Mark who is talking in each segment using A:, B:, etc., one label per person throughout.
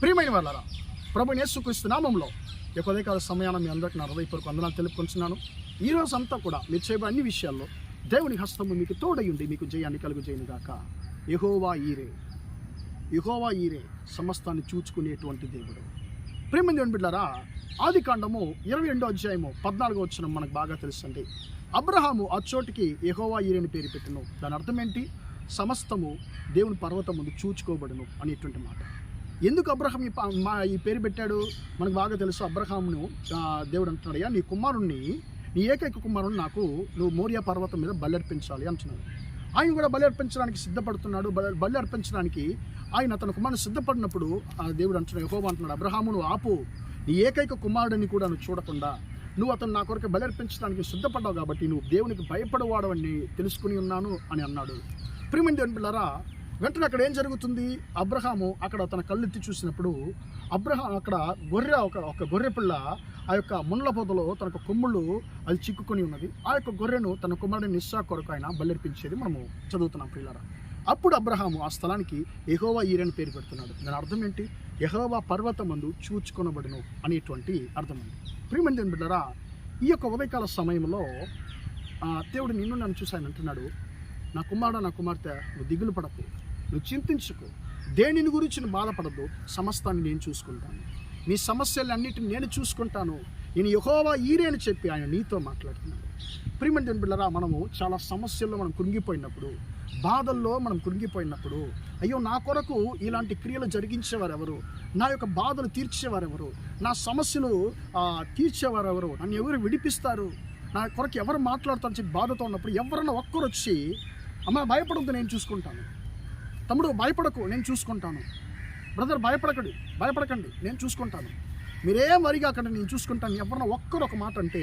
A: ప్రియమైన వాళ్ళారా, ప్రభువైన యేసుక్రీస్తు నామములో ఈ ఉదయకాల సమయాన మీ అందరికీ నా హృదయపూర్వక వందనాలు తెలుపుకుంటున్నాను. ఈ రోజు అంతా కూడా మీరు చేయబోయే అన్ని విషయాల్లో దేవుని హస్తము మీకు తోడయుండి మీకు జయాన్ని కలుగజేయును గాక. యెహోవా యెహోవా ఈరే సమస్తాన్ని చూచుకునేటువంటి దేవుడు. ప్రియమైన దేవుని బిడ్డలారా, ఆదికాండము 22వ అధ్యాయము 14వ వచనం మనకు బాగా తెలుసండి. అబ్రహాము ఆ చోటికి యెహోవా ఈరేని పేరు పెట్టెను. దాని అర్థం ఏంటి? సమస్తము దేవుని పర్వతం ముందు చూచుకోబడును అనేటువంటి మాట. ఎందుకు అబ్రహాం ఈ పేరు పెట్టాడు మనకు బాగా తెలుసు. అబ్రహామును దేవుడు అంటున్నాడు, నీ కుమారుణ్ణి, నీ ఏకైక కుమారుణ్ణి నాకు నువ్వు మోరియా పర్వతం మీద బలి అంటున్నాడు. ఆయన కూడా బలి అర్పించడానికి సిద్ధపడుతున్నాడు. బలి అర్పించడానికి ఆయన తన కుమారుని సిద్ధపడినప్పుడు ఆ దేవుడు అంటున్నాడు, యెహోవా అంటున్నాడు, అబ్రహాము నువ్వు ఆపు, నీ ఏకైక కుమారుడిని కూడా నువ్వు చూడకుండా నువ్వు అతను నా కొరకు బలి అర్పించడానికి సిద్ధపడ్డావు కాబట్టి నువ్వు దేవునికి భయపడవాడవని తెలుసుకుని ఉన్నాను అని అన్నాడు. ప్రియమైన దేవుని పిల్లరా, వెంటనే అక్కడ ఏం జరుగుతుంది? అబ్రహాము అక్కడ తన కళ్ళెత్తి చూసినప్పుడు అక్కడ ఒక గొర్రె పిల్ల ఆ యొక్క ముండ్ల పొదలో తనకు కొమ్ముళ్ళు అది చిక్కుకొని ఉన్నది. ఆ యొక్క గొర్రెను తన కుమారుడిని ఇస్సాకు కొరకు ఆయన బలిర్పించేది మనము చదువుతున్నాం ప్రియులారా. అప్పుడు అబ్రహాము ఆ స్థలానికి యెహోవా ఈరే అని పేరు పెడుతున్నాడు. దాని అర్థం ఏంటి? యెహోవా పర్వతమందు చూచుకొనబడును అనేటువంటి అర్థం ఉంది. ప్రియమైన దేవుని బిడ్డలారా, ఈ యొక్క ఉదయకాల సమయంలో దేవుడు నిన్ను నన్ను చూసి ఆయన అంటున్నాడు, నా కుమారుడు, నా కుమార్తె, నువ్వు దిగులు పడకు, నువ్వు చింతించుకో, దేనిని గురించి నువ్వు బాధపడద్దు, సమస్తాన్ని నేను చూసుకుంటాను, నీ సమస్యలన్నిటిని నేను చూసుకుంటాను, నేను యెహోవా ఈరే అని చెప్పి ఆయన నీతో మాట్లాడుతున్నాడు. ప్రియమైన దేవుని బిడ్డలారా, మనము చాలా సమస్యల్లో మనం కృంగిపోయినప్పుడు, బాధల్లో మనం కృంగిపోయినప్పుడు, అయ్యో నా కొరకు ఇలాంటి క్రియలు జరిగించేవారు ఎవరు, నా యొక్క బాధలు తీర్చేవారు ఎవరు, నా సమస్యలు తీర్చేవారు ఎవరు, నన్ను ఎవరు విడిపిస్తారు, నా కొరకు ఎవరు మాట్లాడతారని చెప్పి బాధతో ఉన్నప్పుడు ఎవరన్నా ఒక్కరు వచ్చి, అమ్మ భయపడద్దు నేను చూసుకుంటాను, తమ్ముడు భయపడకు నేను చూసుకుంటాను, బ్రదర్ భయపడకండి నేను చూసుకుంటాను, మీరేం వరిగాకండి నేను చూసుకుంటాను, ఎవరన్నా ఒక్కరు ఒక మాట అంటే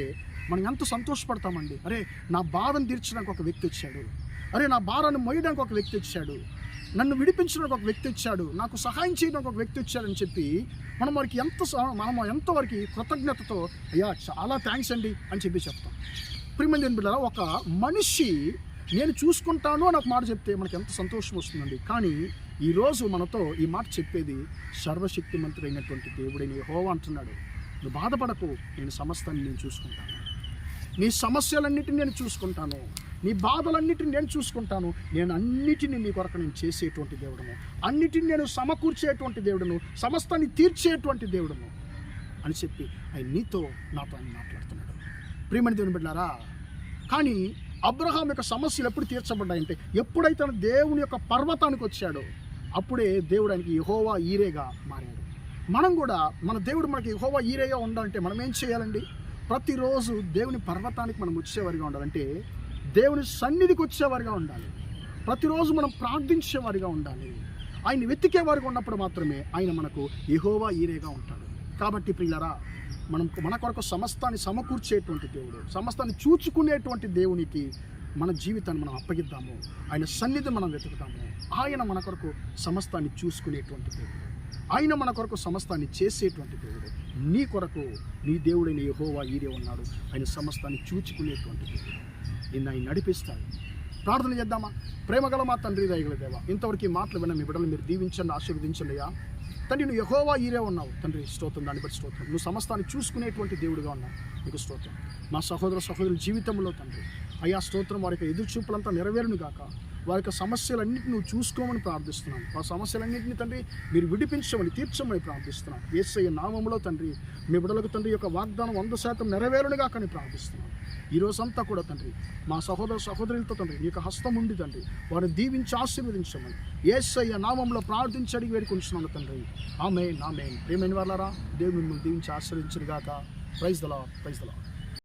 A: మనం ఎంత సంతోషపడతామండి. అరే నా బాధను తీర్చడానికి ఒక వ్యక్తి వచ్చాడు, అరే నా భారాన్ని మోయడానికి ఒక వ్యక్తి వచ్చాడు, నన్ను విడిపించడానికి ఒక వ్యక్తి వచ్చాడు, నాకు సహాయం చేయడానికి ఒక వ్యక్తి వచ్చాడని చెప్పి మనం ఎంతవరకు కృతజ్ఞతతో అయ్యా చాలా థ్యాంక్స్ అండి అని చెప్పి చెప్తాం. ప్రియమైన దేవుని బిడ్డలారా, ఒక మనిషి నేను చూసుకుంటాను అని ఒక మాట చెప్తే మనకి ఎంత సంతోషం వస్తుందండి. కానీ ఈరోజు మనతో ఈ మాట చెప్పేది సర్వశక్తిమంతుడు అయినటువంటి దేవుడైన యెహోవా అంటున్నాడు, నువ్వు బాధపడకు, నేను సమస్తాన్ని నేను చూసుకుంటాను, నీ సమస్యలన్నిటిని నేను చూసుకుంటాను, నీ బాధలన్నిటిని నేను చూసుకుంటాను, నేను అన్నిటినీ నీ కొరకు నేను చేసేటువంటి దేవుడను, అన్నిటిని నేను సమకూర్చేటువంటి దేవుడను, సమస్తాన్ని తీర్చేటువంటి దేవుడను అని చెప్పి ఆయన నాతో ఆయన మాట్లాడుతున్నాడు. ప్రియమైన దేవుని బిడ్డలారా, కానీ అబ్రహాం యొక్క సమస్యలు ఎప్పుడు తీర్చబడ్డాయంటే ఎప్పుడైతే దేవుని యొక్క పర్వతానికి వచ్చాడో అప్పుడే దేవుడు ఆయనకి యెహోవా ఈరేగా మారాడు. మనం కూడా మన దేవుడు మనకి యెహోవా ఈరేగా ఉండాలంటే మనం ఏం చేయాలండి? ప్రతిరోజు దేవుని పర్వతానికి మనం వచ్చేవారిగా ఉండాలంటే దేవుని సన్నిధికి వచ్చేవారిగా ఉండాలి. ప్రతిరోజు మనం ప్రార్థించేవారిగా ఉండాలి. ఆయన వెతికేవారిగా ఉన్నప్పుడు మాత్రమే ఆయన మనకు యెహోవా ఈరేగా ఉంటాడు. కాబట్టి ప్రియులారా, మన కొరకు సమస్తాన్ని సమకూర్చేటువంటి దేవుడు, సమస్తాన్ని చూచుకునేటువంటి దేవునికి మన జీవితాన్ని మనం అప్పగిద్దాము. ఆయన సన్నిధి మనం వెతుకుతాము. ఆయన మన కొరకు సమస్తాన్ని చూసుకునేటువంటి దేవుడు, ఆయన మన కొరకు సమస్తాన్ని చేసేటువంటి దేవుడు. నీ కొరకు నీ దేవుడైన యెహోవా ఈరే ఉన్నాడు. ఆయన సమస్తాన్ని చూచుకునేటువంటి దేవుడు. నిన్ను ఆయన నడిపిస్తాడు. ప్రార్థన చేద్దామా? ప్రేమగల మా తండ్రి, దయగల దేవా, ఇంతవరకు ఈ మాటలు విన్న మీ బిడ్డలు మీరు దీవించండి, ఆశీర్వదించండి. అయ్యా తండ్రి, నువ్వు యెహోవా ఈరే ఉన్నావు తండ్రి, స్తోత్రం. దాన్ని బట్టి స్తోత్రం. నువ్వు సమస్తాన్ని చూసుకునేటువంటి దేవుడుగా ఉన్నావు, నీకు స్తోత్రం. మా సహోదరుల జీవితంలో తండ్రి అయ్యా స్తోత్రం, వారి యొక్క ఎదురు చూపులంతా నెరవేరును గాక. వారి యొక్క సమస్యలన్నింటినీ నువ్వు చూసుకోమని ప్రార్థిస్తున్నాను. ఆ సమస్యలన్నింటినీ తండ్రి మీరు విడిపించమని, తీర్చమని ప్రార్థిస్తున్నాను. యేసయ్య నామములో తండ్రి మీ బిడ్డలకు తండ్రి యొక్క వాగ్దానం 100% నెరవేరునుగా కానీ ప్రార్థిస్తున్నాను. ఈ రోజంతా కూడా తండ్రి మా సహోదరులతో తండ్రి నీ యొక్క హస్తం ఉండి తండ్రి వారిని దీవించి ఆశీర్వదించమని యేసయ్య నామంలో ప్రార్థించి అడిగి వేడుకొంచున్నాను తండ్రి. ఆమేన్. ప్రియమైన వాళ్ళారా, దేవుని మిమ్మల్ని దీవించి ఆశీర్వదించును గాక. Praise the lord.